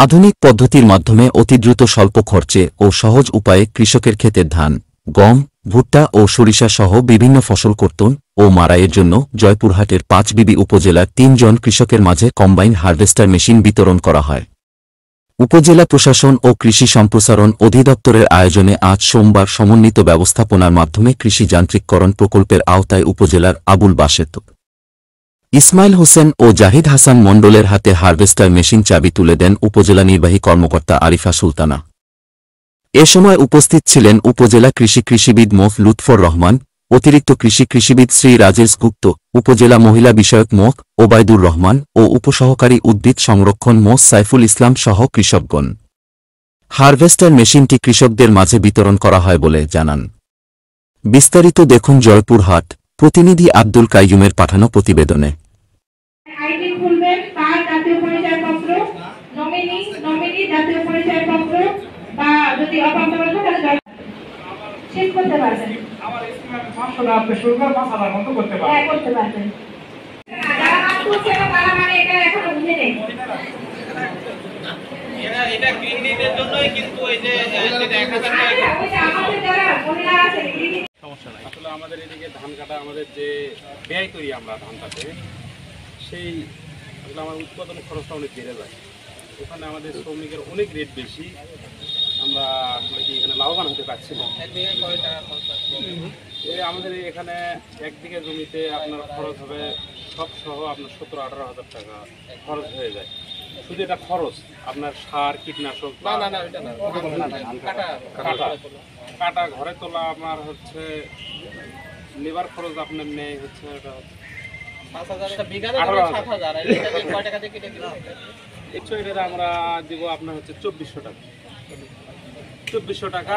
আধুনিক পদ্ধতির মাধ্যমে অতি দ্রুত স্বল্প খরচে ও সহজ উপায়ে কৃষকের ক্ষেতের ধান, গম, ভুট্টা ও সরিষা সহ বিভিন্ন ফসল কর্তন ও মাড়াইয়ের জন্য জয়পুরহাটের ৫ বিবি উপজেলার ৩ জন কৃষকের মাঝে কম্বাইন হারভেস্টার মেশিন বিতরণ করা হয়। উপজেলা প্রশাসন ও কৃষি সম্প্রসারণ অধিদপ্তরের আয়োজনে আজ সোমবার সমন্বিত ব্যবস্থাপনার মাধ্যমে কৃষি যান্ত্রিককরণ প্রকল্পের আওতায় উপজেলার আবুল বাসেত, ইসমাইল হোসেন ও জাহিদ হাসান মণ্ডলের হাতে হারভেস্টার মেশিন চাবি তুলে দেন উপজেলা নির্বাহী কর্মকর্তা আরিফা সুলতানা। এ সময় উপস্থিত ছিলেন উপজেলা কৃষিবিদ মোফ লুৎফর রহমান, অতিরিক্ত কৃষিবিদ শ্রী রাজেশ গুপ্ত, উপজেলা মহিলা বিষয়ক মোফ ওবায়দুর রহমান ও উপসহকারী উদ্ভিদ সংরক্ষণ মোস সাইফুল ইসলাম সহ কৃষকগণ। হারভেস্টার মেশিনটি কৃষকদের মাঝে বিতরণ করা হয় বলে জানান। বিস্তারিত দেখুন জয়পুরহাট প্রতিনিধি আব্দুল কাইয়ুমের পাঠানো প্রতিবেদনে। আসলে আমাদের এদিকে ধান কাটা আমাদের যে ব্যয় করি আমরা ধান কাটে সেই আসলে আমার উৎপাদন খরচটা অনেক বেড়ে যায়। ওখানে আমাদের শ্রমিকের অনেক রেট বেশি, আমরা আসলে কি এখানে লাভবান হতে পারছি না। আমাদের এখানে একদিকে জমিতে আপনার খরচ হবে সব সহ আপনার 17-18 হাজার টাকা খরচ হয়ে যায়। শুধু এটা খরচ, আপনার সার কীটনাশক কাটা ঘরে তোলা আপনার হচ্ছে লেবার খরচ আপনার নেই হচ্ছে এটা আমরা দিব আপনার হচ্ছে 2400 টাকা।